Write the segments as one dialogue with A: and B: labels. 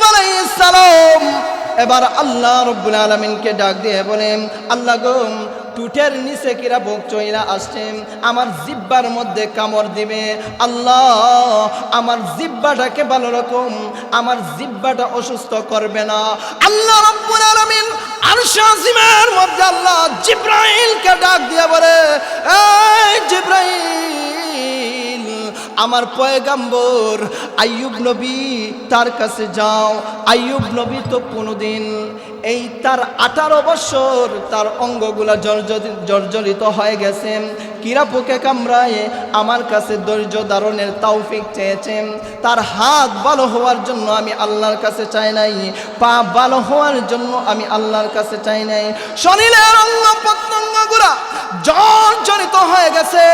A: আইয়ুব আলাইহিস সালাম এবার আল্লাহ রাব্বুল আলামিনকে ডাক দিয়ে বলেন, আল্লাহ গো, টুটের নিচে কিরা বুক চইরা আসছে, আমার জিহ্বার মধ্যে কামড় দিবে। আল্লাহ আমার জিহ্বাটাকে ভালো রকম, আমার জিহ্বাটা অসুস্থ করবে না। আল্লাহ রাব্বুল আলামিন আরশ আজিমের মধ্যে আল্লাহ জিবরাইলকে ডাক দিয়ে বলে, এই জিবরাইল, আমার পয়গম্বর আইয়ুব নবী তার কাছে যাও। আইয়ুব নবী তো কোনোদিন এই তার 18 বছর তার অঙ্গগুলা জর্জরিত হয়ে গেছে, কিরা পোকে কামড়ায় আমার কাছে ধৈর্য ধারণের তৌফিক চেয়েছেন। তার হাত ভালো হওয়ার জন্য আমি আল্লাহর কাছে চাই নাই, পা ভালো হওয়ার জন্য আমি আল্লাহর কাছে চাই নাই, শরীরের অঙ্গ প্রত্যঙ্গগুলা জর্জরিত হয়ে গেছে,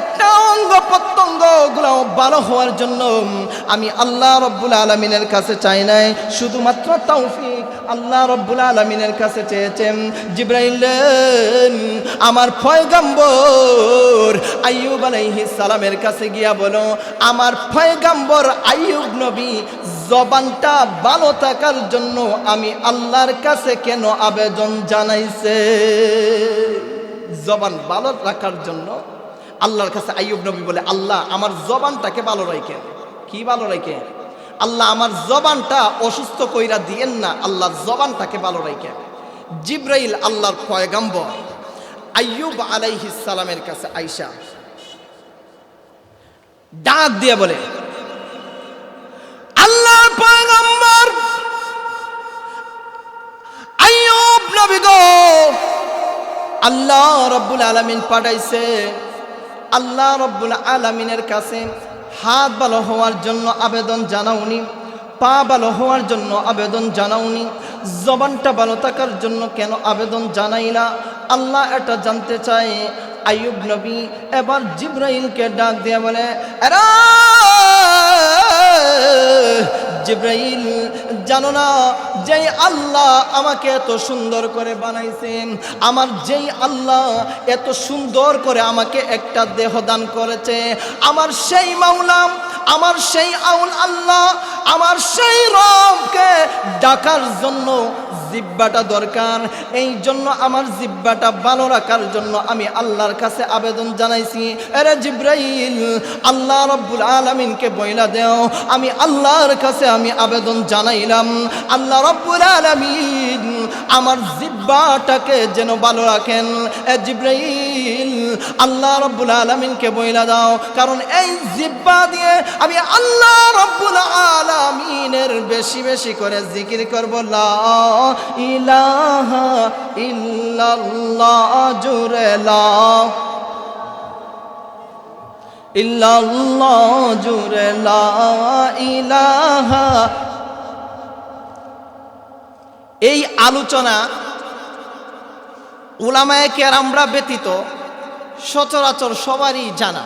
A: একটা অঙ্গ প্রত্যঙ্গগুলো ভালো হওয়ার জন্য আমি আল্লাহ রাব্বুল আলামিনের কাছে চাই নাই, শুধুমাত্র তৌফিক আল্লাহ রাব্বুল আলামিনের কাছে চেয়েছেন। জিবরাইল আমার পয়গম্বর আইয়ুব আলাইহিস সালামের কাছে গিয়া বলো, আমার পয়গম্বর আইয়ুব নবী জবানটা ভালো থাকার জন্য আমি আল্লাহর কাছে কেন আবেদন জানাইছে। জবান ভালো রাখার জন্য আল্লাহর কাছে আইয়ুব নবী বলে, আল্লাহ আমার জবানটাকে ভালো রাখেন। কি ভালো রাখেন? আল্লাহ আমার জবানটা অসুস্থ কইরা দিয়েন না, আল্লাহর জবানটাকে ভালো রাখেন। জিবরাইল আল্লাহর পয়গম্বর আইয়ুব আলাইহিস সালামের কাছে আইসা ডাক দিয়ে বলে, আল্লাহর পয়গম্বর আইয়ুব নবী গো, আল্লাহ রাব্বুল আলামিন পাঠাইছে। আল্লাহ রাব্বুল আলামিনের কাছে হাত ভালো হওয়ার জন্য আবেদন জানাওনি, পা ভালো হওয়ার জন্য আবেদন জানাওনি, জবানটা ভালো থাকার জন্য কেন আবেদন জানাইলা? আল্লাহ এটা জানতে চায়। আইয়ুব নবী এবার জিবরাইলকে ডাক দিয়ে বলে, জিবরাইল, জানো না যেই আল্লাহ আমাকে এত সুন্দর করে বানাইছেন, আমার যেই আল্লাহ এত সুন্দর করে আমাকে একটা দেহ দান করেছে, আমার সেই মাওলা, আমার সেই আউল আল্লাহ, আমার সেই রবকে ডাকার জন্য জিহ্বাটা দরকার। এই জন্য আমার জিহ্বাটা ভালো রাখার জন্য আমি আল্লাহর কাছে আবেদন জানাইছি। আরে জিবরাইল, আল্লাহ রাব্বুল আলামিনকে বইলা দেও আমি আল্লাহর কাছে আমি আবেদন জানাইলাম, আল্লাহ রাব্বুল আলামিন আমার জিহ্বাটাকে যেন ভালো রাখেন। জিবরাইল, আল্লাহ রাব্বুল আলামিনকে বইলা দাও, কারণ এই জিহ্বা দিয়ে আমি আল্লাহ রাব্বুল আলামিনের বেশি বেশি করে জিকির করব। লা ইলাহা ইল্লাল্লাহ, জুরে লা ইল্লাল্লাহ, জুরে লা ইলাহা। এই আলোচনা উলামায়ে কেরামরা ব্যতীত সচরাচর সবারই জানা।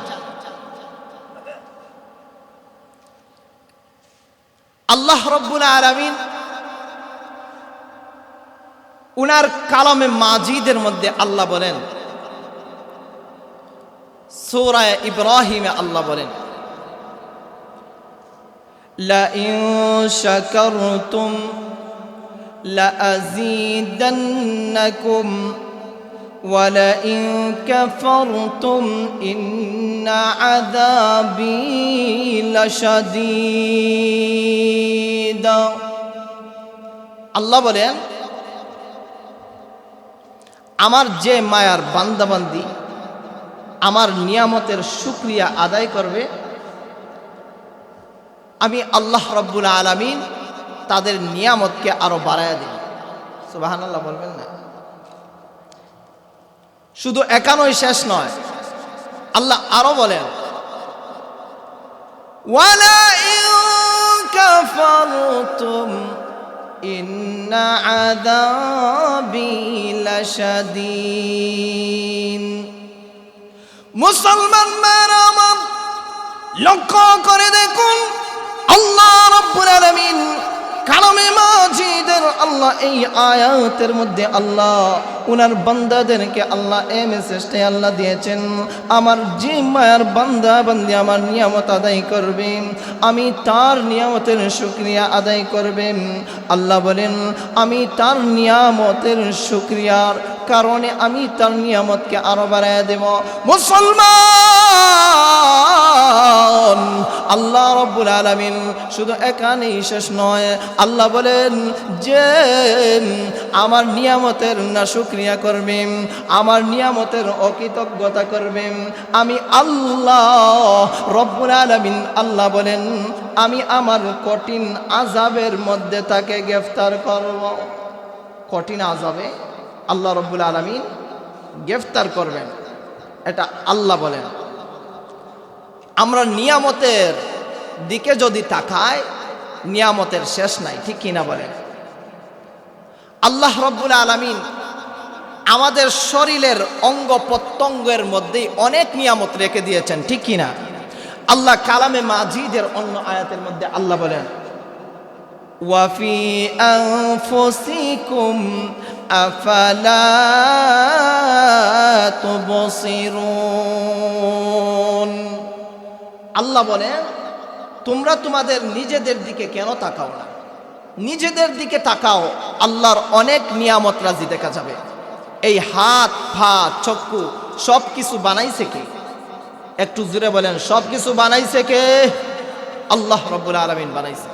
A: আল্লাহ রাব্বুল আলামিন উনার কালামে মাজিদের মধ্যে আল্লাহ বলেন, সূরা ইব্রাহিমে আল্লাহ বলেন, লা ইন শাকারতুম লা আযীদান্নাকুম ওয়া লা ইন কাফারতুম ইন্না আযাবী লাশাদীদ। আল্লাহ বলেন, আমার যে মায়ার বান্দাবান্দি আমার নিয়ামতের শুকরিয়া আদায় করবে, আমি আল্লাহ রাব্বুল আলামিন তাদের নিয়ামতকে আরো বাড়ায়া দিই। সুবহানাল্লাহ বলবেন না? শুধু একানোই শেষ নয়, আল্লাহ আরো বলেন, ওয়ালা ইন কাফারতুম ইন্না আযাবী লাশাদীদ। মুসলমান ভাইরা আমার, লক্ষ্য করে দেখুন, আল্লাহ রাব্বুল আলামিন কালামে মাজিদের আল্লাহ এই আয়াতের মধ্যে আল্লাহ উনার বান্দাদেরকে আল্লাহ মেসেজটা আল্লাহ দিয়েছেন, আমার যে মায়ার বান্দা বান্দি আমার নিয়ামত আদায় করবে, আমি তার নিয়ামতের শুকরিয়া আদায় করবে। আল্লাহ বলেন আমি তার নিয়ামতের শুকরিয়ার কারণে আমি তার নিয়ামতকে আরো বাড়ায় দেব। মুসলমান, আল্লাহ রাব্বুল আলামিন শুধু এখানেই শেষ নয়, আল্লাহ বলেন যে আমার নিয়ামতের না শুকরিয়া করবে, আমার নিয়ামতের অকৃতজ্ঞতা করবে, আমি আল্লাহ রাব্বুল আলামিন আল্লাহ বলেন আমি আমার কঠিন আযাবের মধ্যে তাকে গ্রেফতার করব। কঠিন আযাবে আল্লাহ রাব্বুল আলামিন গ্রেফতার করবেন, এটা আল্লাহ বলেন। আমরা নিয়ামতের দিকে যদি তাকাই, নিয়ামতের শেষ নাই, ঠিক কিনা বলেন? আল্লাহ রাব্বুল আলামিন আমাদের শরীরের অঙ্গ প্রত্যঙ্গের মধ্যে অনেক নিয়ামত রেখে দিয়েছেন, ঠিক কিনা? আল্লাহ কালামে মাজিদের অন্য আয়াতের মধ্যে আল্লাহ বলেন ওয়াফি আনফুসিকুম আফালা তুবসিরুন। আল্লাহ বলেন তোমরা তোমাদের নিজেদের দিকে কেন তাকাও না? নিজেদের দিকে তাকাও, আল্লাহর অনেক নিয়ামত রাজি দেখা যাবে। এই হাত পা চক্ষু সব কিছু বানাইছে কে? একটু জোরে বলেন, সব কিছু বানাইছে কে? আল্লাহ রাব্বুল আলামিন বানাইছে।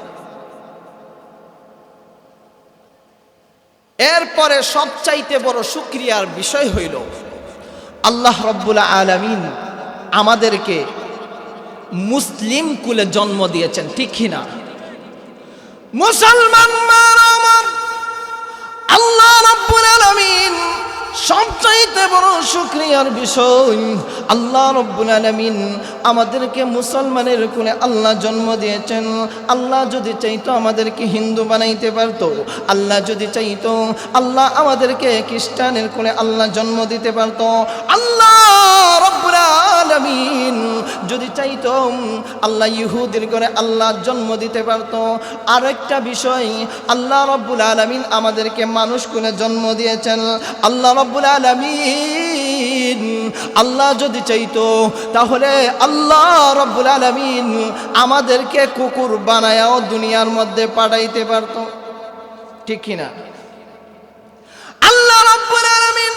A: এরপরে সবচাইতে বড় শুকরিয়ার বিষয় হইল আল্লাহ রাব্বুল আলামিন আমাদেরকে মুসলিম কুলে জন্ম দিয়েছেন, ঠিক কিনা? মুসলমান আমার আল্লাহ রাব্বুল আলামিন সবচাইতে বড় শুকরিয়ার বিষয়, আল্লাহ রাব্বুল আলামিন আমাদেরকে মুসলমানের কোলে আল্লাহ জন্ম দিয়েছেন। আল্লাহ যদি চাইতো আমাদেরকে হিন্দু বানাইতে পারতো, আল্লাহ যদি চাইতো আল্লাহ আমাদেরকে খ্রিস্টানের কোলে আল্লাহ জন্ম দিতে পারতো, আল্লাহ রাব্বুল আলামিন যদি চাইতো আল্লাহ ইহুদির কোলে আল্লাহ জন্ম দিতে পারতো। আরেকটা বিষয়, আল্লাহ রাব্বুল আলামিন আমাদেরকে মানুষ কোলে জন্ম দিয়েছেন। আল্লাহ রাব্বুল আলামিন আল্লাহ যদি চাইতো তাহলে আল্লাহ রাব্বুল আলামিন আমাদেরকে কুকুর বানায়াও দুনিয়ার মধ্যে পাঠাইতে পারতো, ঠিক কিনা? আল্লাহ রাব্বুল আলামিন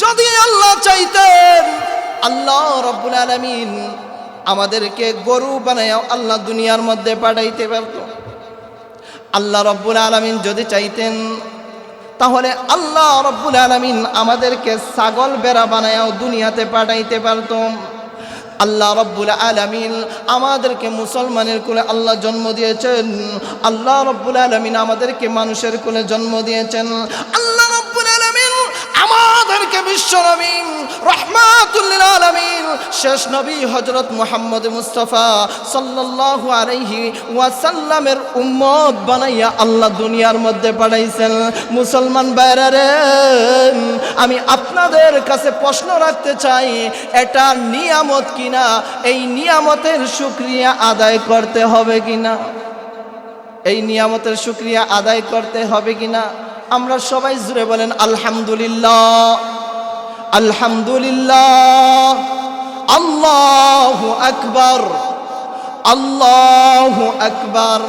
A: যদি আল্লাহ চাইতেন আল্লাহ রাব্বুল আলামিন আমাদেরকে গরু বানায়াও আল্লাহ দুনিয়ার মধ্যে পাঠাইতে পারতো। আল্লাহ রাব্বুল আলামিন যদি চাইতেন তাহলে আল্লাহ রাব্বুল আলামিন আমাদেরকে ছাগল বেড়া বানায়াও দুনিয়াতে পাঠাইতে পারতো। আল্লাহ রাব্বুল আলামিন আমাদেরকে মুসলমানের কোলে আল্লাহ জন্ম দিয়েছেন। আল্লাহ রাব্বুল আলামিন আমাদেরকে মানুষের কোলে জন্ম দিয়েছেন। আল্লাহ রাব্বুল আলামিন আমাদেরকে বিশ্ব নবী রাহমাতুল লিল আলামিন শেষ নবী হযরত মুহাম্মদ মুস্তাফা সাল্লাল্লাহু আলাইহি ওয়াসাল্লামের উম্মত বানাইয়া আল্লাহ দুনিয়ার মধ্যে পাঠাইছেন। মুসলমান ভাইরা রে, আমি আপনাদের কাছে প্রশ্ন রাখতে চাই, এটা নিয়ামত কিনা? এই নিয়ামতের শুকরিয়া আদায় করতে হবে কিনা? এই নিয়ামতের শুকরিয়া আদায় করতে হবে কিনা? আমরা সবাই জুড়ে বলেন আলহামদুলিল্লাহ, আলহামদুলিল্লাহ, আল্লাহু আকবার, আল্লাহু আকবার।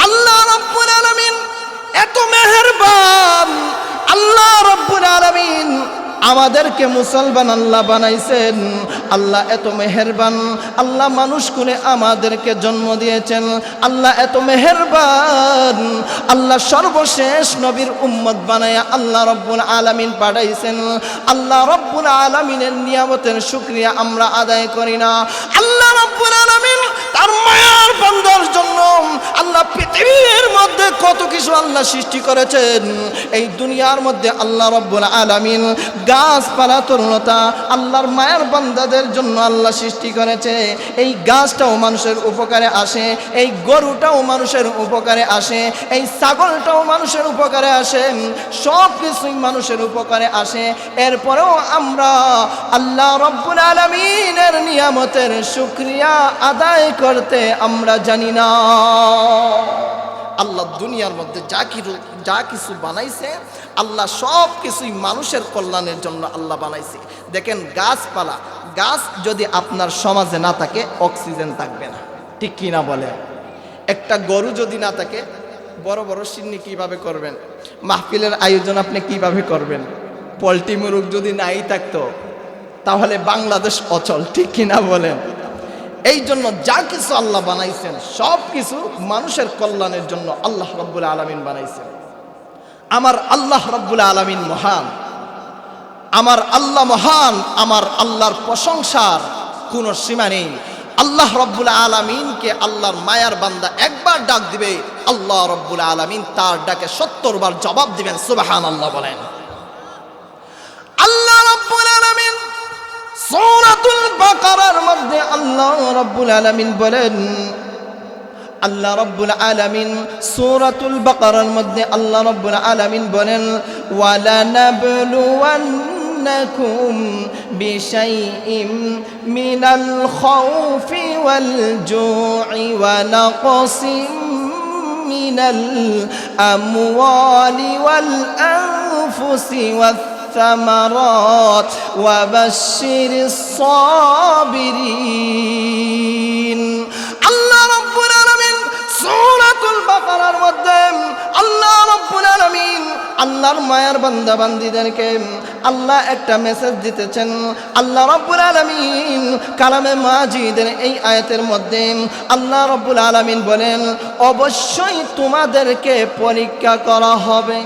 A: আল্লাহ রাব্বুল আলামিন এত মেহেরবান, আল্লাহ রাব্বুল আলামিন আমাদেরকে মুসলমান আল্লাহ বানাইছেন। আল্লাহ এত মেহেরবান, আল্লাহ মানুষ কুলে আমাদেরকে জন্ম দিয়েছেন। আল্লাহ এত মেহেরবান, আল্লাহ সর্বশেষ নবীর উম্মত বানায়া আল্লাহ রাব্বুল আলামিন পাঠাইছেন। আল্লাহ রাব্বুল আলামিনের নিয়ামতের শুকরিয়া আমরা আদায় করি না। আল্লাহ রাব্বুল আলামিন তার মায়ার বান্দার জন্য আল্লাহ পৃথিবীর মধ্যে কত কিছু আল্লাহ সৃষ্টি করেছেন। এই দুনিয়ার মধ্যে আল্লাহ রাব্বুল আলামিন গাছপালা তরুণতা আল্লাহর মায়ার বান্দাদের জন্য আল্লাহ সৃষ্টি করেছে। এই গাছটাও মানুষের উপকারে আসে, এই গরুটাও মানুষের উপকারে আসে, এই ছাগলটাও মানুষের উপকারে আসে, সব কিছুই মানুষের উপকারে আসে। এরপরেও আমরা আল্লাহ রাব্বুল আলামিনের নিয়ামতের শুকরিয়া আদায় করতে আমরা জানি না। আল্লাহ দুনিয়ার মধ্যে যা কিছু বানাইছে আল্লাহ সব কিছুই মানুষের কল্যাণের জন্য আল্লাহ বানাইছে। দেখেন গাছপালা, গাছ যদি আপনার সমাজে না থাকে অক্সিজেন থাকবে না, ঠিক কি না বলে? একটা গরু যদি না থাকে বড় বড় সিন্নি কিভাবে করবেন? মাহফিলের আয়োজন আপনি কিভাবে করবেন? পোল্ট্রি মুরগ যদি নাই থাকতো তাহলে বাংলাদেশ অচল, ঠিক কি না বলেন? এই জন্য যা কিছু আল্লাহ বানাইছেন সব কিছু মানুষের কল্যাণের জন্য আল্লাহ রাব্বুল আলামিন বানাইছেন। আমার আল্লাহ রাব্বুল আলামিন মহান, আমার আল্লাহ মহান, আমার আল্লাহর প্রশংসার কোনো সীমা নেই। আল্লাহ রাব্বুল আলামিনকে আল্লাহর মায়ার বান্দা একবার ডাক দিবে, আল্লাহ রাব্বুল আলামিন তার ডাকে ৭০ বার জবাব দিবেন। সুবহানাল্লাহ বলেন। আল্লাহ রাব্বুল আলামিন সূরাতুল বাকারার মধ্যে আল্লাহ রাব্বুল আলামিন বলেন, আল্লাহ রাব্বুল আলামিন সূরাতুল বাকারার মধ্যে আল্লাহ রাব্বুল আলামিন বলেন, ওয়ালা নাবলুওয়ান্নাকুম বিশাইইম মিনাল খাউফি ওয়াল জু'i ওয়া নাকসিম মিনাল আমওয়ালি ওয়াল আনফুসি ওয়াত الثمرات وبشر الصابرين। আল্লাহ রাব্বুল আলামিন সূরাতুল বাকারার মধ্যে আল্লাহ রাব্বুল আলামিন আল্লাহর মায়ার বান্দা বান্দীদেরকে আল্লাহ একটা মেসেজ দিতেছেন। আল্লাহ রাব্বুল আলামিন কালামে মাজিদের এই আয়াতের মধ্যে আল্লাহ রাব্বুল আলামিন বলেন, অবশ্যই তোমাদেরকে পরীক্ষা করা হবে,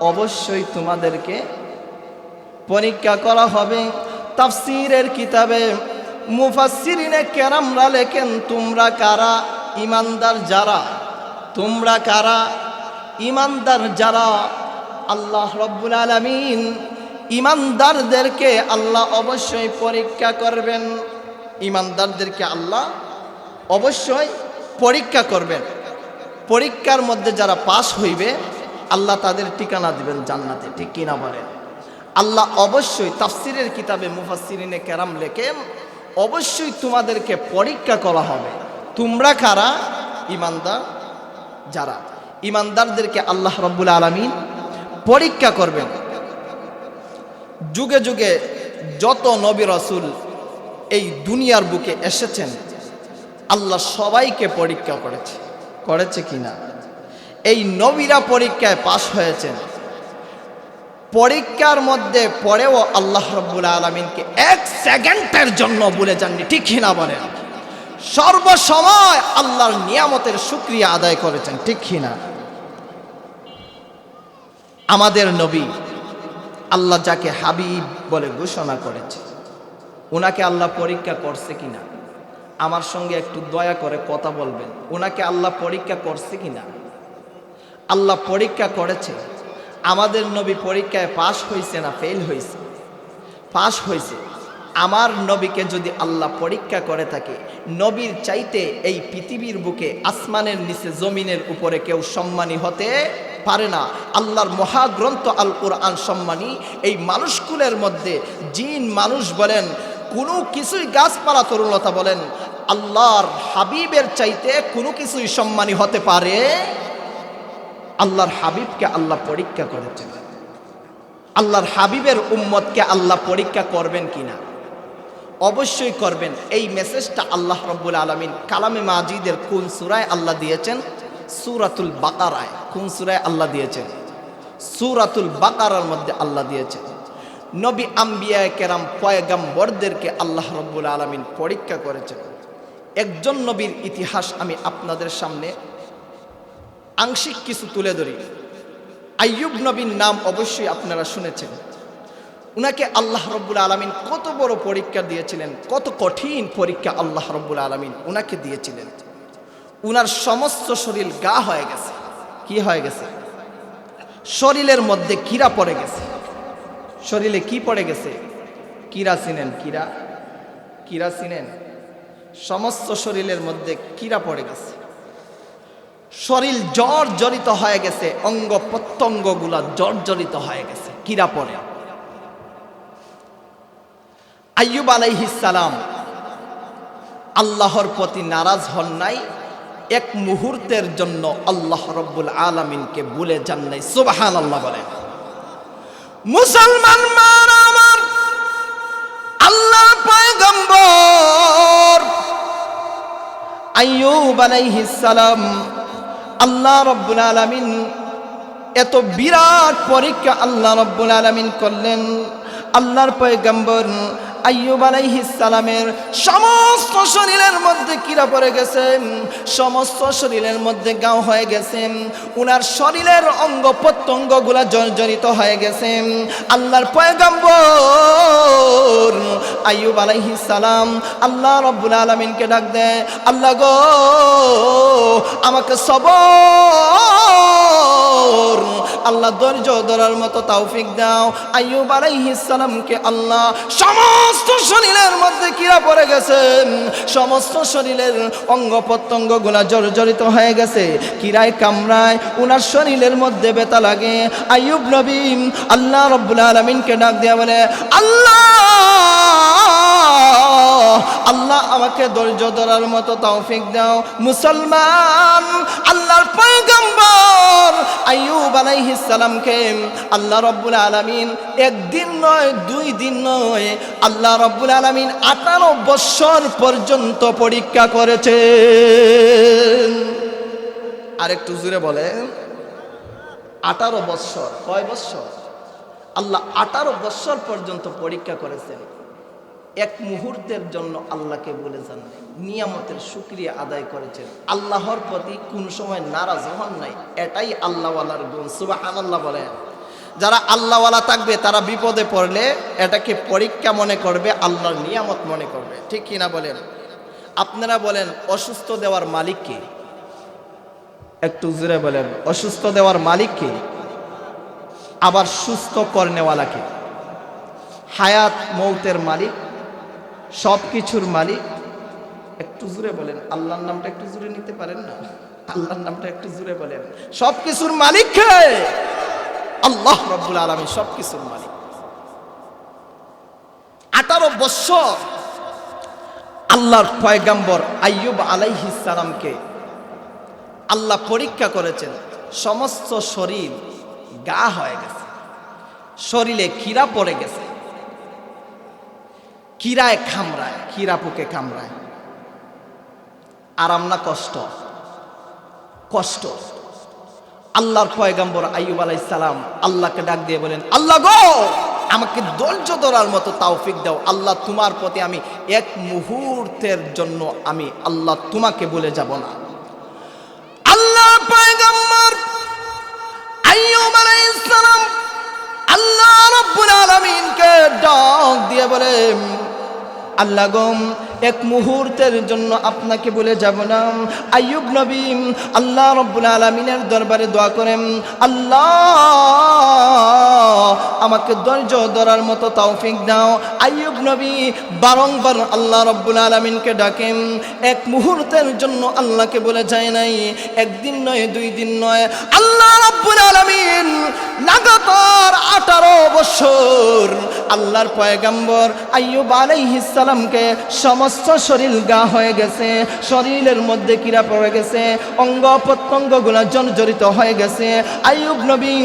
A: অবশ্যই তোমাদেরকে পরীক্ষা করা হবে। তাফসীরের কিতাবে মুফাসসিরিনে কেরামরা লেখেন, তোমরা কারা? ঈমানদার যারা। তোমরা কারা? ঈমানদার যারা। আল্লাহ রাব্বুল আলামিন ঈমানদারদেরকে আল্লাহ অবশ্যই পরীক্ষা করবেন। ঈমানদারদেরকে আল্লাহ অবশ্যই পরীক্ষা করবেন। পরীক্ষার মধ্যে যারা পাশ হইবে আল্লাহ তাদের ঠিকানা দিবেন জান্নাতে, ঠিক কিনা বলেন? আল্লাহ অবশ্যই তাফসীরের কিতাবে মুফাসসিরিনে কেরাম লেখেন, অবশ্যই তোমাদেরকে পরীক্ষা করা হবে। তোমরা কারা? ঈমানদার যারা। ঈমানদারদেরকে আল্লাহ রাব্বুল আলামিন পরীক্ষা করবেন। যুগে যুগে যত নবী রাসূল এই দুনিয়ার বুকে এসেছেন আল্লাহ সবাইকে পরীক্ষা করেছে কিনা? এই নবীরা পরীক্ষায় পাশ হয়েছেন। পরীক্ষার মধ্যে পড়েও আল্লাহ রাব্বুল আলামিনকে 1 সেকেন্ডের জন্য ভুলে যাননি, ঠিক কিনা বলেন? সর্বসময় আল্লাহর নিয়ামতের শুকরিয়া আদায় করেছেন, ঠিক কিনা? আমাদের নবী আল্লাহ যাকে হাবিব বলে ঘোষণা করেছে ওনাকে আল্লাহ পরীক্ষা করছে কিনা? আমার সঙ্গে একটু দয়া করে কথা বলবেন। ওনাকে আল্লাহ পরীক্ষা করছে কিনা? আল্লাহ পরীক্ষা করেছে। আমাদের নবী পরীক্ষায় পাশ হয়েছে না ফেল হয়েছে? পাশ হয়েছে। আমার নবীকে যদি আল্লাহ পরীক্ষা করে থাকে, নবীর চাইতে এই পৃথিবীর বুকে আসমানের নিচে জমিনের উপরে কেউ সম্মানী হতে পারে না। আল্লাহর মহাগ্রন্থ আল কোরআন সম্মানী। এই মানুষকুলের মধ্যে জিন মানুষ বলেন, কোনো কিছুই, গাছপালা তরুলতা বলেন, আল্লাহর হাবিবের চাইতে কোনো কিছুই সম্মানী হতে পারে? আল্লাহর হাবিবকে আল্লাহ পরীক্ষা করেছেন। আল্লাহর হাবিবের উম্মতকে আল্লাহ পরীক্ষা করবেন কিনা? অবশ্যই করবেন। এই মেসেজটা আল্লাহ রাব্বুল আলামিন কালামে মাজিদের কোন সূরায় আল্লাহ দিয়েছেন? সূরাতুল বাকারায়। কোন সূরায় আল্লাহ দিয়েছেন? সূরাতুল বাকারার মধ্যে আল্লাহ দিয়েছেন। নবী আম্বিয়া কেরাম পয়গম্বরদেরকে আল্লাহ রাব্বুল আলামিন পরীক্ষা করেছেন। একজন নবীর ইতিহাস আমি আপনাদের সামনে আংশিক কিছু তুলে ধরি। আইয়ুব নবীর নাম অবশ্যই আপনারা শুনেছেন। উনাকে আল্লাহ রাব্বুল আলামিন কত বড় পরীক্ষা দিয়েছিলেন, কত কঠিন পরীক্ষা আল্লাহ রাব্বুল আলামিন উনাকে দিয়েছিলেন। উনার সমস্ত শরীর গা হয়ে গেছে। কি হয়ে গেছে? শরীরের মধ্যে কীড়া পড়ে গেছে। শরীরে কি পড়ে গেছে? কিরা চিনেন? কিরা, কিরা চিনেন? সমস্ত শরীরের মধ্যে কিরা পড়ে গেছে, শরীর জর্জরিত হয়ে গেছে, অঙ্গ প্রত্যঙ্গগুলা জর্জরিত হয়ে গেছে, কিরা পড়ে। আইয়ুব আলাইহিস সালাম আল্লাহর প্রতি নারাজ হন নাই, এক মুহূর্তের জন্য আল্লাহ রব্বুল আলামিনকে ভুলে যান নাই। সুবহানাল্লাহ বলেন। মুসলমান মারা আমার, আল্লাহর পয়গম্বর আইয়ুব আলাইহিস সালাম আল্লাহ রব্বুল আলামিন এত বিরাট পরীক্ষা আল্লাহ রব্বুল আলামিন করলেন। আল্লাহর পয়গম্বর আইয়ুব আলাইহিস সালামের সমস্ত শরীরের মধ্যে কিরা পড়ে গেছে, সমস্ত শরীরের মধ্যে গাও হয়ে গেছে, উনার শরীরের অঙ্গ প্রত্যঙ্গগুলা জর্জরিত হয়ে গেছে। আল্লাহর পয়গম্বর আইয়ুব আলাইহিস সালাম আল্লাহ রব্বুল আলামিনকে ডাক দেয়, আল্লাহ গো আমাকে সবর, আল্লাহ ধৈর্য ধরার মতো তৌফিক দাও। আইয়ুব আলাইহিস সালামকে আল্লাহ সমস্ত শরীরের মধ্যে কিরা পড়ে গেছে, সমস্ত শরীরের অঙ্গ প্রত্যঙ্গগুলা জর্জরিত হয়ে গেছে, কিরায় কামড়ায়, উনার শরীরের মধ্যে ব্যথা লাগে। আইয়ুব নবী আল্লাহ রব্বুল আলামিনকে ডাক দিয়া বলে, আল্লাহ আল্লাহ আমাকে ধৈর্য ধরার মতো তৌফিক দাও। মুসলমান আল্লাহর পয়গম্বর আইয়ুব আলাইহিস সালামকে আল্লাহ রব্বুল আলামিন একদিন নয়, 2 দিন নয়, আল্লাহ রব্বুল আলামিন 18 বছর পর্যন্ত পরীক্ষা করেছেন। আরেকটু জোরে বলেন, 18 বছর। কয় বছর? আল্লাহ 18 বছর পর্যন্ত পরীক্ষা করেছেন। এক মুহূর্তের জন্য আল্লাহকে বলে যান, নিয়ামতের শুকরিয়া আদায় করেছেন, আল্লাহর প্রতি কোন সময় নারাজ হন নাই। এটাই আল্লাহওয়ালার গুণ। সুবহানাল্লাহ বলেন। যারা আল্লাহওয়ালা থাকবে তারা বিপদে পড়লে এটাকে পরীক্ষা মনে করবে, আল্লাহর নিয়ামত মনে করবে। ঠিক কিনা বলেন? আপনারা বলেন, অসুস্থ দেওয়ার মালিক কে? একটু জোরে বলেন, অসুস্থ দেওয়ার মালিক কে? আবার সুস্থ করনেওয়ালা কে? হায়াত মৌতের মালিক, সব কিছুর মালিক। একটু জোরে বলেন, আল্লাহর নামটা একটু জোরে নিতে পারেন না? আল্লাহর নামটা একটু জোরে বলেন। সব কিছুর মালিক কে? আল্লাহ রব্বুল আলামিন সব কিছুর মালিক। 18 বছর আল্লাহর পয়গম্বর আইয়ুব আলাইহিস সালামকে আল্লাহ পরীক্ষা করেছেন। সমস্ত শরীর গা হয়ে গেছে, শরীরে কিরা পড়ে গেছে, কিরায় কামড়ায়, কিরা পোকে কামড়ায়। আরাম না কষ্ট? কষ্ট। আল্লাহর পয়গম্বর আইয়ুব আলাইহিস সালাম আল্লাহকে ডাক দিয়ে বলেন, আল্লাহ গো আমাকে ধৈর্য ধরার মতো তৌফিক দাও। আল্লাহ তোমার প্রতি আমি এক মুহূর্তের জন্য আমি আল্লাহ তোমাকে বলে যাব না। আল্লাহর পয়গম্বর আইয়ুব আলাইহিস সালাম আল্লাহ রাব্বুল আলামিনকে ডাক দিয়ে বলেন, আল্লাহ গো এক মুহূর্তের জন্য আপনাকে বলে যাব না। আইয়ুব নবী আল্লাহ রাব্বুল আলামিনের দরবারে দোয়া করেন, আল্লাহ আমাকে ধৈর্য ধরার মতো তৌফিক দাও। আইয়ুব নবী বারংবার আল্লাহ রাব্বুল আলামিনকে ডাকেন, এক মুহূর্তের জন্য আল্লাহকে বলে যায় নাই। একদিন নয়, 2 দিন নয়, আল্লাহ রাব্বুল আলামিন লাগাতার 18 বছর আল্লাহর পয়গম্বর আইয়ুব আলাইহিস সালামকে সমস্ত শরীর গা হয়ে গেছে, শরীরের মধ্যে কিরা পড়ে গেছে, অঙ্গ প্রত্যঙ্গগুলো জর্জরিত হয়ে গেছে। আইয়ুব নবী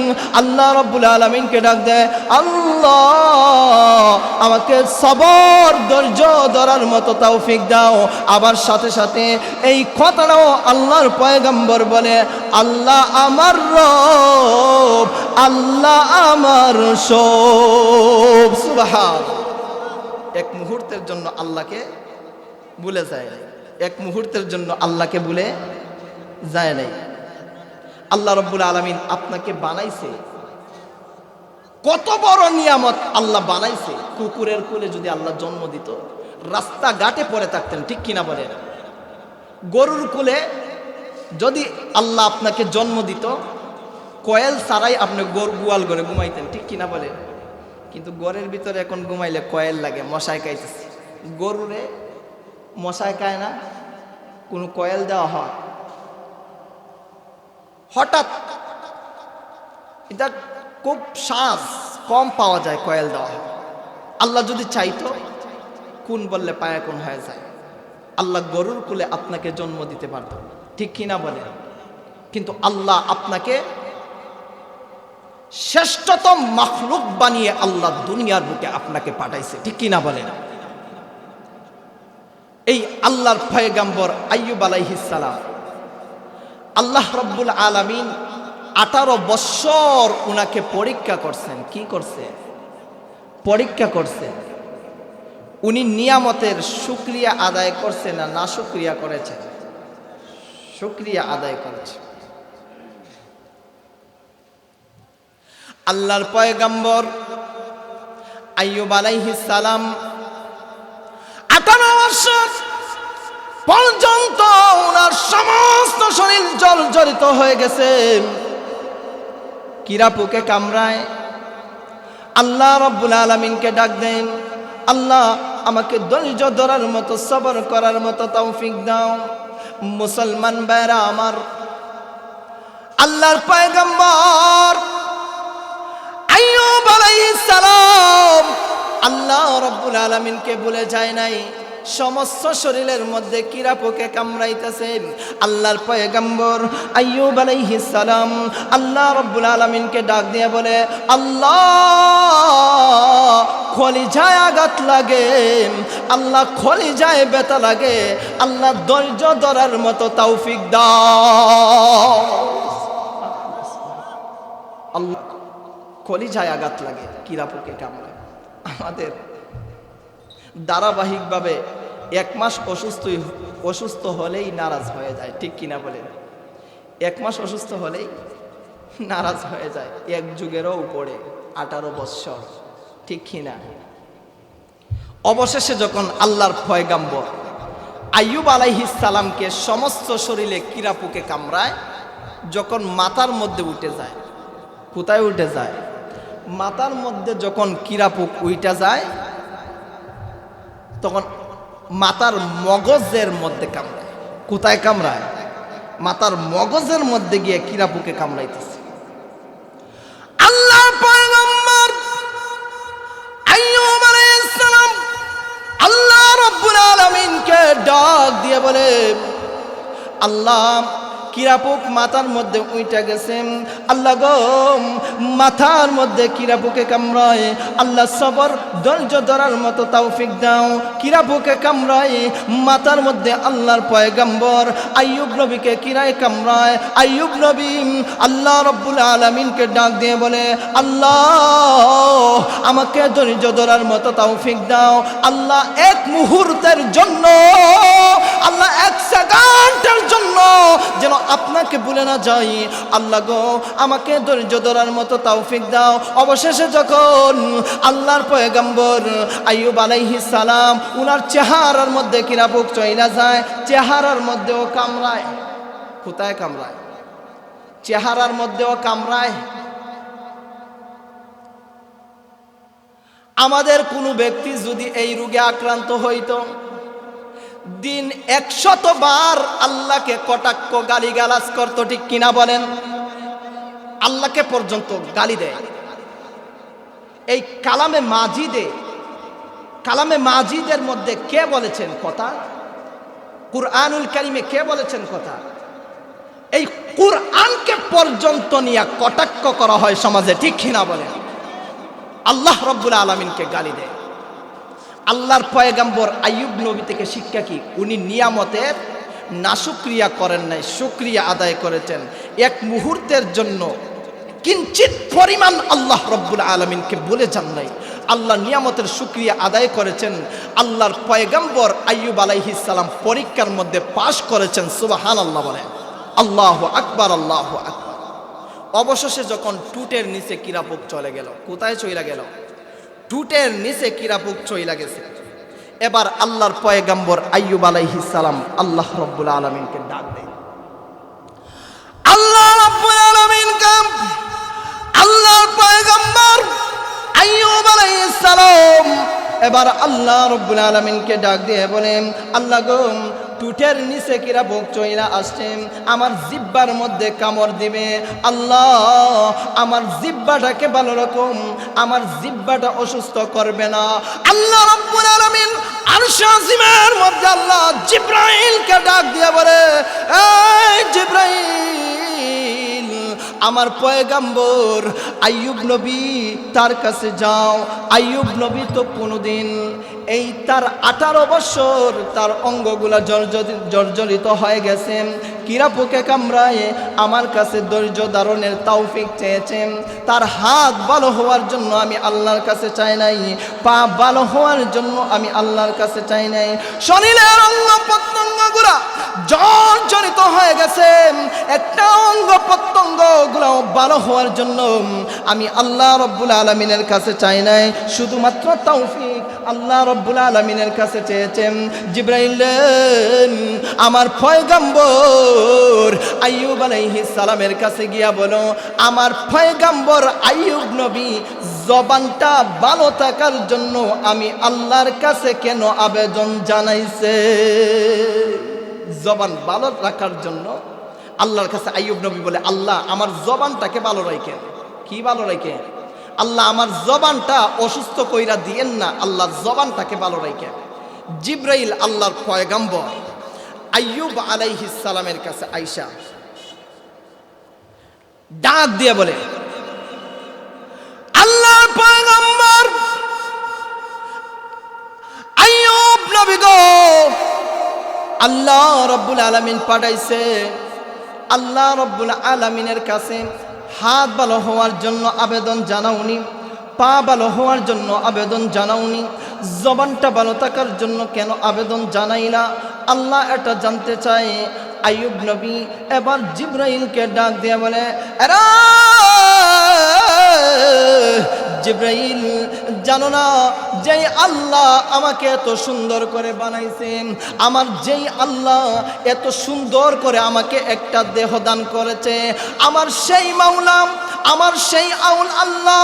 A: আল্লাহ রাব্বুল আলামিনকে ডাক দেয়, আল্লাহ আমাকে সবর ধৈর্য ধরার মতো তৌফিক দাও। আবার সাথে সাথে এই কথাটাও আল্লাহর পয়গম্বর বলে, আল্লাহ আমার রব, আল্লাহ আমার সব। সুবহানাল্লাহ। এক মুহূর্তের জন্য আল্লাহকে ভুলে যায় নাই, এক মুহূর্তের জন্য আল্লাহকে ভুলে যায় নাই। আল্লাহ রাব্বুল আলামিন আপনাকে বানাইছে, কত বড় নিয়ামত আল্লাহ বানাইছে। কুকুরের কোলে যদি আল্লাহ জন্ম দিত, রাস্তাঘাটে পড়ে থাকতেন। ঠিক কিনা বলেন? গরুর কোলে যদি আল্লাহ আপনাকে জন্ম দিত, কয়েল ছাড়াই আপনি গোয়াল ঘরে ঘুমাইতেন। ঠিক কিনা বলেন? কিন্তু ঘরের ভিতরে এখন ঘুমাইলে কয়েল লাগে, মশায় খাইতেছে। গরুরে মশায় খায় না, কোনো কয়েল দেওয়া হয়? হঠাৎ এটা খুব শ্বাস কম পাওয়া যায়, কয়েল দেওয়া হয়। আল্লাহ যদি চাইতো কোন বললে পায়া কোন হয়ে যায়। আল্লাহ গরুর কুলে আপনাকে জন্ম দিতে পারত, ঠিক কিনা বলেন? কিন্তু আল্লাহ আপনাকে শ্রেষ্ঠতম মাখলুক বানিয়ে আল্লাহ দুনিয়ার বুকে আপনাকে পাঠাইছে, ঠিক কিনা বলেন? এই আল্লাহর পয়গম্বর আইয়ুব আলাইহিস সালাম, আল্লাহ রাব্বুল আলামিন 18 বছর উনাকে পরীক্ষা করছেন। কি করছে? পরীক্ষা করছে। উনি নিয়ামতের শুকরিয়া আদায় করছে না নাশুকরিয়া করেছেন? শুকরিয়া আদায় করেছে। আল্লাহর পয়গম্বর আইয়ুব আলাইহিস সালাম 18 বছর পর্যন্ত ওনার সমস্ত শরীর জর্জরিত হয়ে গেছে, কিরা পোকে কামড়ায়। আল্লাহ রাব্বুল আলামিনকে ডাক দেন, আল্লাহ আমাকে ধৈর্য ধরার মতো, সবর করার মতো তৌফিক দাও। মুসলমান ভাইরা আমার, আল্লাহর পয়গম্বর আইয়ুব আলাইহিস সালাম আল্লাহ রাব্বুল আলামিনকে বলে যায় নাই সমস্ত শরীরের মধ্যে কিরা পোকে কামড়াইতেছে। আল্লাহর পয়গম্বর আইয়ুব আলাইহিস সালাম আল্লাহ রাব্বুল আলামিনকে ডাক দিয়ে বলে, আল্লাহ কলিজায় আঘাত লাগে, আল্লাহ কলিজায় ব্যথা লাগে, আল্লাহ ধৈর্য ধরার মতো তৌফিক দাও। আল্লাহ কলিজায় আঘাত লাগে, কিরা পোকে কামড়ায়। আমাদের ধারাবাহিকভাবে 1 মাস অসুস্থ হলেই নারাজ হয়ে যায়, ঠিক কিনা বলেন? 1 মাস অসুস্থ হলেই নারাজ হয়ে যায়, 1 যুগেরও উপরে, 18 বৎসর, ঠিক কিনা? অবশেষে যখন আল্লাহর পয়গম্বর আইয়ুব আলাইহিস সালামকে সমস্ত শরীরে কিরা পোকে কামড়ায়, যখন মাথার মধ্যে উঠে যায়, কোথায় উঠে যায়? মাথার মধ্যে যখন কিরা পোক উইটা যায়, তখন মাথার মগজের মধ্যে কামড়ায়। কোথায় কামড়ায়? মাথার মগজের মধ্যে গিয়ে কিরা পোকে কামড়াইতেছে। আল্লাহর পয়গম্বর আইয়ুব আলাইহিস সালাম আল্লাহ রাব্বুল আলামিনকে ডাক দিয়ে বলে, আল্লাহ কিরাপুক মাথার মধ্যে উইটা গেছে, আল্লাহ গো মাথার মধ্যে কিরাপুকে কামড়ায়, আল্লাহ সবর ধৈর্য ধরার মতো তৌফিক দাও। কিরাপুকে কামড়ায় মাথার মধ্যে আল্লাহর পয়গম্বর আইয়ুব নবীকে কিরায় কামড়ায়। আইয়ুব নবী আল্লাহ রাব্বুল আলামিনকে ডাক দিয়ে বলে, আল্লাহ আমাকে ধৈর্য ধরার মতো তৌফিক দাও। আল্লাহ 1 মুহূর্তের জন্য, আল্লাহ 1 সেকেন্ডের জন্য যেন আপনাকে ভুলে না যাই, আল্লাহ গো আমাকে ধৈর্য ধরার মতো তৌফিক দাও। অবশেষে যখন আল্লাহর পয়গম্বর আইয়ুব আলাইহিস সালাম উনার চেহারার মধ্যে কিরাপুক চইলা যায়, চেহারার মধ্যেও কামড়ায়। কোথায় কামড়ায়? চেহারার মধ্যেও কামড়ায়। আমাদের কোনো ব্যক্তি যদি এই রোগে আক্রান্ত হইতো, দিন 100 বার আল্লাহকে কটাক্ষ গালিগালাজ করত, ঠিক কিনা বলেন? আল্লাহকে পর্যন্ত গালি দেয়। এই কালামে মাজিদের মধ্যে কে বলেছেন কথা? কুরআনুল কারীমে কে বলেছেন কথা? এই কুরআনকে পর্যন্ত নিয়ে কটাক্ষ করা হয় সমাজে, ঠিক কিনা বলেন? আল্লাহ রাব্বুল আলামিনকে গালি দেয়। আল্লাহর পয়গম্বর আইয়ুব নবী থেকে শিক্ষা কি? উনি নিয়ামতের নাশুকরিয়া করেন নাই, শুকরিয়া আদায় করেছেন। 1 মুহূর্তের জন্য কিঞ্চিত পরিমাণ আল্লাহ রাব্বুল আলামিনকে বলে যান নাই, আল্লাহ নিয়ামতের শুকরিয়া আদায় করেছেন। আল্লাহর পয়গম্বর আইয়ুব আলাইহিস সালাম পরীক্ষার মধ্যে পাশ করেছেন। সুবহানাল্লাহ বলেন, আল্লাহু আকবার, আল্লাহু আকবার। অবশেষে যখন টুটের নিচে কিরাপুক চলে গেল, কোথায় চইলা গেল? টুটের নিচে কিরাপুক চইলা গেছে। এবার আল্লাহর পয়গম্বর আইয়ুব আলাইহিস সালাম আল্লাহ রাব্বুল আলামিনকে ডাক দেয়। আল্লাহ রাব্বুল আলামিনকে আল্লাহর পয়গম্বর আইয়ুব সালাম এবার আল্লাহ রাব্বুল আলামিনকে ডাক দিয়ে বলেন, আল্লাহ গো, টুটের নিচে কিরা বুক চইলা আসছে, আমার জিব্বার মধ্যে কামড় দিবে। আল্লাহ আমার জিব্বাটাকে ভালো রকম, আমার জিব্বাটা অসুস্থ করবে না। আল্লাহ রাব্বুল আলামিন আরশ আজিমের মধ্যে আল্লাহ জিব্রাইলকে ডাক দিয়ে বলে, এই জিব্রাইল, আমার পয়গাম্বর আইয়ুব নবী তার কাছে যাও। আইয়ুব নবী তো কোনোদিন এই তার 18 বছর তার অঙ্গগুলা জর্জরিত হয়ে গেছে, কিরা পোকে কামড়ায় আমার কাছে ধৈর্য ধারণের তৌফিক চেয়েছেন। তার হাত ভালো হওয়ার জন্য আমি আল্লাহর কাছে চাই নাই, পা ভালো হওয়ার জন্য আমি আল্লাহর কাছে চাই নাই, শরীরের অঙ্গ প্রত্যঙ্গগুলা জর্জরিত হয়ে গেছে, একটা অঙ্গ প্রত্যঙ্গগুলো ভালো হওয়ার জন্য আমি আল্লাহ রাব্বুল আলামিনের কাছে চাই নাই, শুধুমাত্র তৌফিক আল্লাহ রাব্বুল আলামিনের কাছে চেয়েছেন। জিবরাইল আমার পয়গম্বর আইয়ুব আলাইহিস সালামের কাছে গিয়া বলো, আমার পয়গম্বর আইয়ুব নবী জবানটা ভালো থাকার জন্য আমি আল্লাহর কাছে কেন আবেদন জানাইছে। জবান ভালো রাখার জন্য আল্লাহর কাছে আইয়ুব নবী বলে, আল্লাহ আমার জবানটাকে ভালো রাখেন। কি ভালো রাখেন? আল্লাহ আমার জবানটা অসুস্থ কইরা দিয়েন না, আল্লাহ জবানটাকে ভালো রাখেন। জিবরাইল আল্লাহর পয়গম্বর আইয়ুব আলাইহিস সালামের কাছে আইসা ডাক দিয়ে বলে, আল্লাহর পয়গম্বর আইয়ুব নবী গো, আল্লাহ রাব্বুল আলামিন পাঠাইছে। আল্লাহ রাব্বুল আলামিনের কাছে হাত ভালো হওয়ার জন্য আবেদন জানাওনি, পা ভালো হওয়ার জন্য আবেদন জানাওনি, জবানটা ভালো থাকার জন্য কেন আবেদন জানাইলা? আল্লাহ এটা জানতে চায়। আইয়ুব নবী এবার জিবরাইলকে ডাক দিয়ে বলে, জিবরাইল, জানো না যেই আল্লাহ আমাকে এত সুন্দর করে বানাইছেন, আমার যেই আল্লাহ এত সুন্দর করে আমাকে একটা দেহ দান করেছে, আমার সেই মাওলা, আমার সেই আউল আল্লাহ,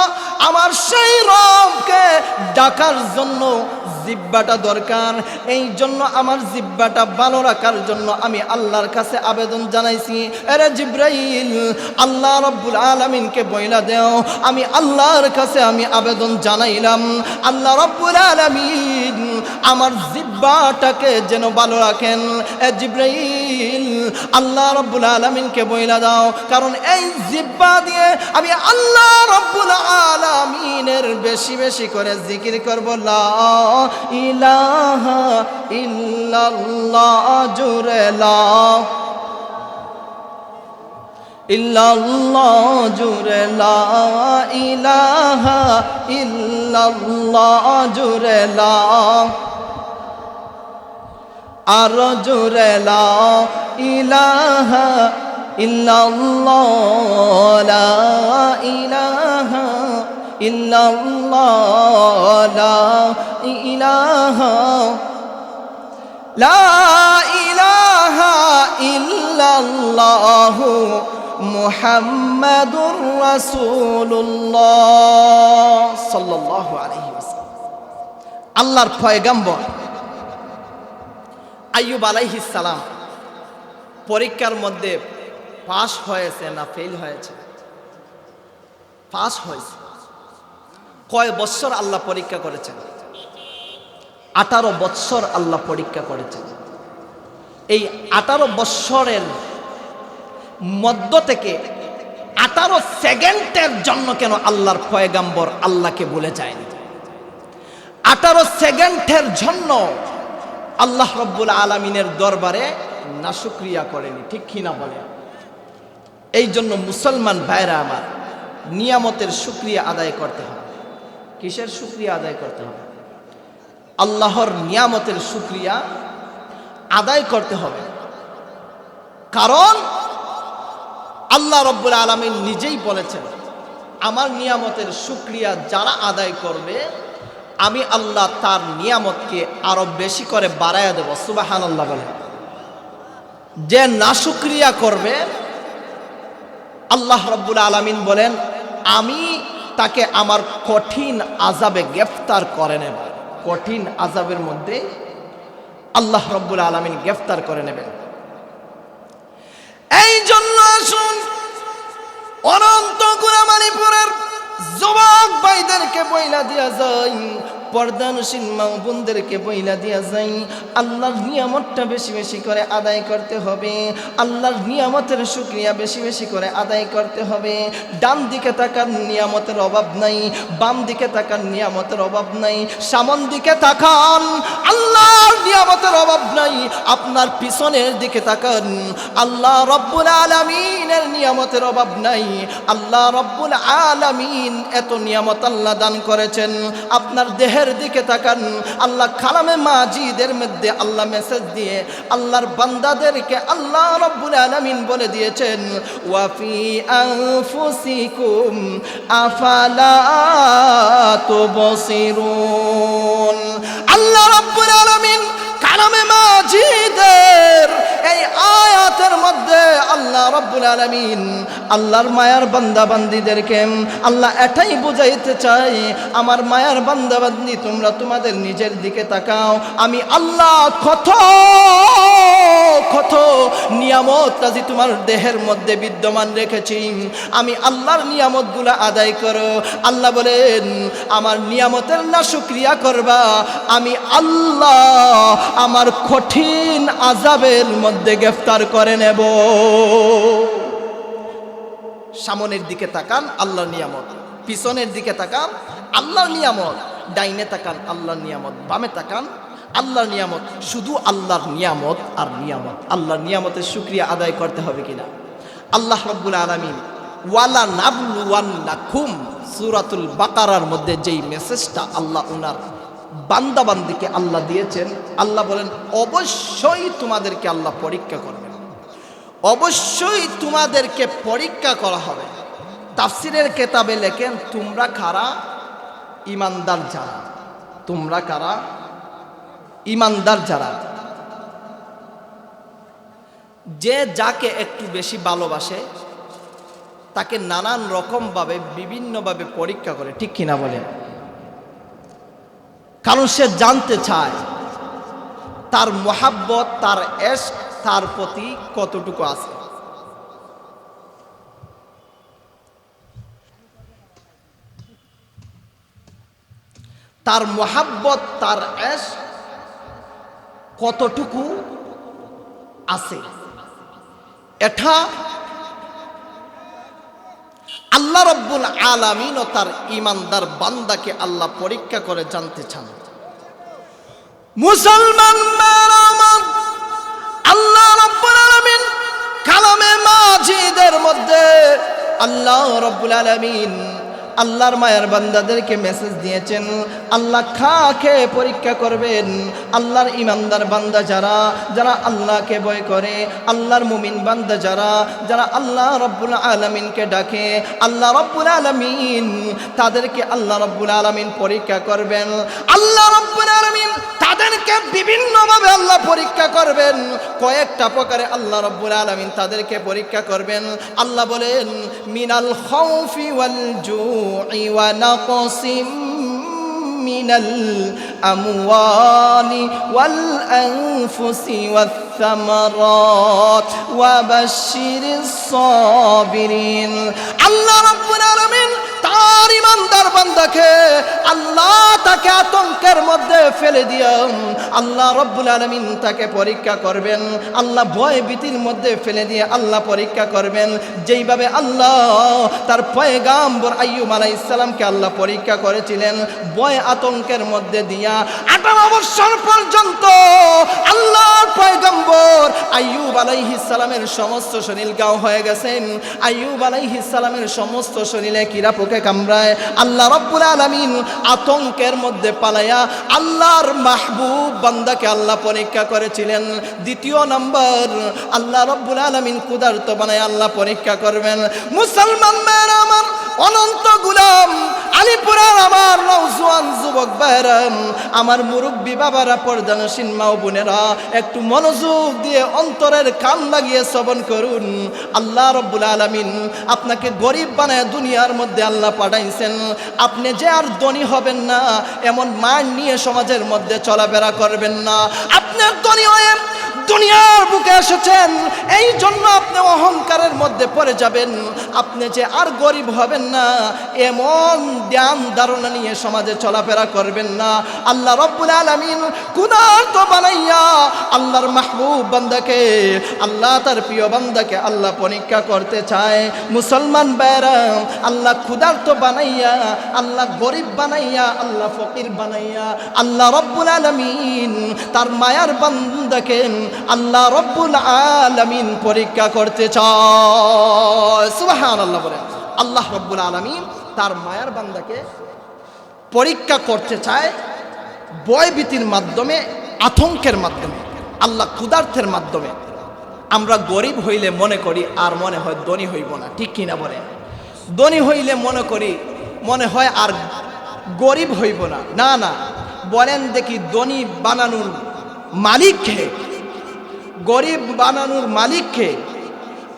A: আমার সেই রবকে ডাকার জন্য জিব্বাটা দরকার। এই জন্য আমার জিব্বাটা ভালো রাখার জন্য আমি আল্লাহর কাছে আবেদন জানাইছি। আরে জিবরাইল, আল্লাহ রাব্বুল আলামিনকে বইলা দেও আমি আল্লাহর কাছে আমি আবেদন জানাইলাম, আল্লাহ রাব্বুল আলামিন আমার জিব্বাটাকে যেন ভালো রাখেন। এ জিবরাইল, আল্লাহ রাব্বুল আলামিনকে বইলা দাও, কারণ এই জিব্বা দিয়ে আমি আল্লাহ রাব্বুল আলামিনের বেশি বেশি করে জিকির করব। লা ইলাহা ইল্লাল্লাহ, জুরে লা ইল্লাল্লাহ, জুরে লা ইলাহা ইল্লাল্লাহ, জুরে লা, আর জুরে লা ইলাহা ইল্লাল্লাহ, লা ইলাহা ইল্লাল্লাহ, লা ইলাহা, লা ইলাহা ইল্লাল্লাহ, মুহাম্মাদুর রাসূলুল্লাহ সাল্লাল্লাহু আলাইহি ওয়াসাল্লাম। আল্লাহর পয়গম্বর আইয়ুব আলাইহিস সালাম পরীক্ষার মধ্যে পাস হয়েছে না ফেল হয়েছে? পাস হয়েছে। কয় বছর আল্লাহ পরীক্ষা করেছেন? 18 বছর আল্লাহ পরীক্ষা করেছেন। এই 18 বছরের মধ্য থেকে 18 সেকেন্ডের জন্য কেন আল্লাহর পয়গম্বর আল্লাহকে ভুলে যায়নি? 18 সেকেন্ডের জন্য আল্লাহ রাব্বুল আলামিনের দরবারে নাশুকরিয়া করেনি, ঠিক কি না বলে? এই জন্য মুসলমান ভাইরা আমার, নিয়ামতের শুকরিয়া আদায় করতে হবে। কিসের শুকরিয়া আদায় করতে হবে? আল্লাহর নিয়ামতের শুকরিয়া আদায় করতে হবে। কারণ আল্লাহ রাব্বুল আলামিন নিজেই বলেছেন, আমার নিয়ামতের শুকরিয়া যারা আদায় করবে আমি আল্লাহ তার নিয়ামতকে আরো বেশি করে বাড়াইয়া দেব। সুবহানাল্লাহ বলে। যে নাশুকরিয়া করবে আল্লাহ রাব্বুল আলামিন বলেন আমি তাকে আমার কঠিন আযাবে গ্রেফতার করে নেব। কঠিন আযাবের মধ্যে আল্লাহ রাব্বুল আলামিন গ্রেফতার করে নেবেন। এই জন্য আসুন অনন্ত গুনামানিপুরের যুবক ভাইদেরকে বইলা দিয়া যায়, পর্দানশীল মা বোনদেরকে বইলা দিয়া যাই, আল্লাহর নিয়ামতটা বেশি বেশি করে আদায় করতে হবে। আল্লাহর নিয়ামতের শুকরিয়া বেশি বেশি করে আদায় করতে হবে। ডান দিকে তাকান, নিয়ামতের অভাব নাই। বাম দিকে তাকান, নিয়ামতের অভাব নাই। সামন দিকে তাকান, আল্লাহর নিয়ামতের অভাব নাই। আপনার পিছনের দিকে তাকান, আল্লাহ রব্বুল আলামিনের নিয়ামতের অভাব নাই। আল্লাহ রব্বুল আলামিন এত নিয়ামত আল্লাহ দান করেছেন। আপনার দেহের দিকে তাকান, আল্লাহ কালামে মাজিদের মধ্যে আল্লাহ মেসেজ দিয়ে আল্লাহর বান্দাদেরকে আল্লাহ রব্বুল আলামিন বলে দিয়েছেন, ওয়া ফি আনফুসিকুম আফালা তুবসিরুন। আল্লাহ রব্বুল আলামিন কালামে মাজিদের এই আয়াতের মধ্যে আল্লাহ রব্বুল আলামিন আল্লাহর মায়ার বান্দা বান্দীদেরকে আল্লাহ এটাই বুঝাইতে চাই, আমার মায়ার বান্দা বান্দী তোমরা তোমাদের নিজের দিকে তাকাও। আমি আল্লাহ কত কত নিয়ামত রাজি তোমার দেহের মধ্যে বিদ্যমান রেখেছি, আমি আল্লাহর নিয়ামতগুলো আদায় করো। আল্লাহ বলেন, আমার নিয়ামতের না শুকরিয়া করবা, আমি আল্লাহ আমার কঠিন আযাবের মধ্যে গ্রেফতার করে নেব। সামনের দিকে তাকান, আল্লাহর নিয়ামত। পিছনের দিকে তাকান, আল্লাহর নিয়ামত। ডাইনে তাকান, আল্লাহর নিয়ামত। বামে তাকান, আল্লাহর নিয়ামত। শুধু আল্লাহর নিয়ামত আর নিয়ামত। আল্লাহর নিয়ামতের শুকরিয়া আদায় করতে হবে কিনা। আল্লাহ রাব্বুল আলামিন ওয়ালা নাবলুওয়ান্নাকুম সূরাতুল বাকারার মধ্যে যেই মেসেজটা আল্লাহ উনার বান্দাবান্দিকে আল্লাহ দিয়েছেন, আল্লাহ বলেন অবশ্যই তোমাদেরকে আল্লাহ পরীক্ষা করবেন, অবশ্যই তোমাদেরকে পরীক্ষা করা হবে। তাফসিরের কেতাবে লেখেন, তোমরা কারা? ইমানদার যারা। তোমরা কারা? ইমানদার যারা। যে যাকে একটু বেশি ভালোবাসে তাকে নানান রকমভাবে বিভিন্নভাবে পরীক্ষা করে, ঠিক কিনা বলেন? কারণ সে জানতে চায় তার মোহাব্বত, তার এশক তার প্রতি কতটুকু আছে। তার মোহাব্বত, তার এশক কতটুকু আছে, এটা আল্লাহ রাব্বুল আলামিন ও তার ঈমানদার বান্দাকে আল্লাহ পরীক্ষা করে জানতে চান। মুসলমান আমার, আল্লাহ রাব্বুল আলামিন কালামে মাজিদের মধ্যে আল্লাহ রাব্বুল আলামিন আল্লাহর মায়ের বান্দাদেরকে মেসেজ দিয়েছেন, আল্লাহ কাকে পরীক্ষা করবেন? আল্লাহর ইমানদার বান্দা যারা, যারা আল্লাহকে ভয় করে, আল্লাহর মুমিন বান্দা যারা, যারা আল্লাহ রাব্বুল আলামিনকে ডাকে, আল্লাহ রাব্বুল আলামিন তাদেরকে আল্লাহ রাব্বুল আলামিন পরীক্ষা করবেন। আল্লাহ রাব্বুল আলামিন তাদেরকে বিভিন্নভাবে আল্লাহ পরীক্ষা করবেন। কয়েকটা প্রকারে আল্লাহ রাব্বুল আলামিন তাদেরকে পরীক্ষা করবেন। আল্লাহ বলেন, মিনাল খাউফি ওয়াল জুই ওয়া নাকসিম মিনাল আমওয়ালি ওয়াল আনফুসি ওয়াত সামারাত ওয়া বাশশিরিস সাবিরিন। আল্লাহ রাব্বুল আলামিন তার ইমানদার বান্দাকে আল্লাহ তাকে আতঙ্কের মধ্যে ফেলে দিয়া আল্লাহ রাব্বুল আলামিন তাকে পরীক্ষা করবেন। আল্লাহ ভয় ভীতির মধ্যে ফেলে দিয়ে আল্লাহ পরীক্ষা করবেন। যেইভাবে আল্লাহ তার পয়গাম্বর আইয়ুব আলাইহিস সালামকে আল্লাহ পরীক্ষা করেছিলেন ভয় আতঙ্কের মধ্যে দিয়া। 18 বছর পর্যন্ত আল্লাহর পয়গাম্বর আইয়ুব আলাইহিস সালামের সমস্ত শরীর গাও হয়ে গেছেন। আইয়ুব আলাইহিস সালামের সমস্ত শরীরে কীড়া পোকে কামড়ায়। আল্লাহ রাব্বুল আলামিন আতঙ্কের মধ্যে পালায়া আল্লাহর মাহবুব বান্দাকে আল্লাহ পরীক্ষা করেছিলেন। দ্বিতীয় নাম্বার, আল্লাহ রাব্বুল আলামিন ক্ষুধার্ত বানায় আল্লাহ পরীক্ষা করবেন। মুসলমান মেয়েরা আমার, অনন্ত গোলাম আলিপুরার আমার নওজোয়ান যুবক ভাইরা, আমার মুরব্বী বাবারা, পর্দানসীন মা ও বোনেরা, একটু মনোযোগ দিয়ে অন্তরের কান লাগিয়ে শ্রবণ করুন। আল্লাহ রব্বুল আলামিন আপনাকে গরিব বানায় দুনিয়ার মধ্যে আল্লাহ পাঠাইছেন। আপনি যে আর ধনী হবেন না এমন মান নিয়ে সমাজের মধ্যে চলাফেরা করবেন না। আপনার ধনী হয়ে দুনিয়ার বুকে এসেছেন, এই জন্য আপনি অহংকারের মধ্যে পড়ে যাবেন। আপনি যে আর গরিব হবেন না এমন ধ্যান ধারণা নিয়ে সমাজে চলাফেরা করবেন না। আল্লাহ রব্বুল আলামিন ক্ষুধার্ত বানাইয়া আল্লাহর মাহবুব বান্দাকে, আল্লাহ তার প্রিয় বান্দাকে আল্লাহ পরীক্ষা করতে চায়। মুসলমান ভাইরা, আল্লাহ ক্ষুধার্ত বানাইয়া, আল্লাহ গরিব বানাইয়া, আল্লাহ ফকির বানাইয়া আল্লাহ রব্বুল আলামিন তার মায়ার বান্দাকে আল্লাহ রব্বুল আলামিন পরীক্ষা করতে চায়। সুবহানাল্লাহ বলেন। আল্লাহ রব্বুল আলামিন তার মায়ার বান্দাকে পরীক্ষা করতে চায় ভয়ভীতির মাধ্যমে, আতঙ্কের মাধ্যমে, আল্লাহ ক্ষুধার্তের মাধ্যমে। আমরা গরিব হইলে মনে করি আর মনে হয় ধনী হইব না, ঠিক কিনা বলেন? ধনী হইলে মনে হয় আর গরিব হইব না। না না, বলেন দেখি ধনী বানানোর মালিককে, গরিব বানানোর মালিককে?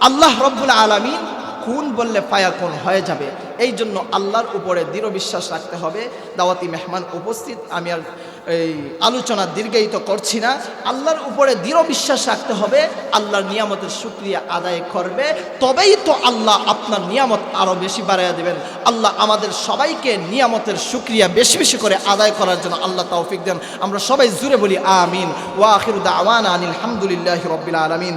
A: আল্লাহ রব্বুল আলামিন কোন বললে ফায়াকুন হয়ে যাবে। এই জন্য আল্লাহর উপরে দৃঢ় বিশ্বাস রাখতে হবে। দাওয়াতি মেহমান উপস্থিত, আমি আর এই আলোচনা দীর্ঘায়িত করছি না। আল্লাহর উপরে দৃঢ় বিশ্বাস রাখতে হবে, আল্লাহর নিয়ামতের শুকরিয়া আদায় করবে, তবেই তো আল্লাহ আপনার নিয়ামত আরও বেশি বাড়াইয়া দেবেন। আল্লাহ আমাদের সবাইকে নিয়ামতের শুকরিয়া বেশি বেশি করে আদায় করার জন্য আল্লাহ তৌফিক দেন। আমরা সবাই জুড়ে বলি আমিন। ওয়া আখিরু দাওয়ানা আনিল হামদুলিল্লাহি রাব্বিল আলামিন।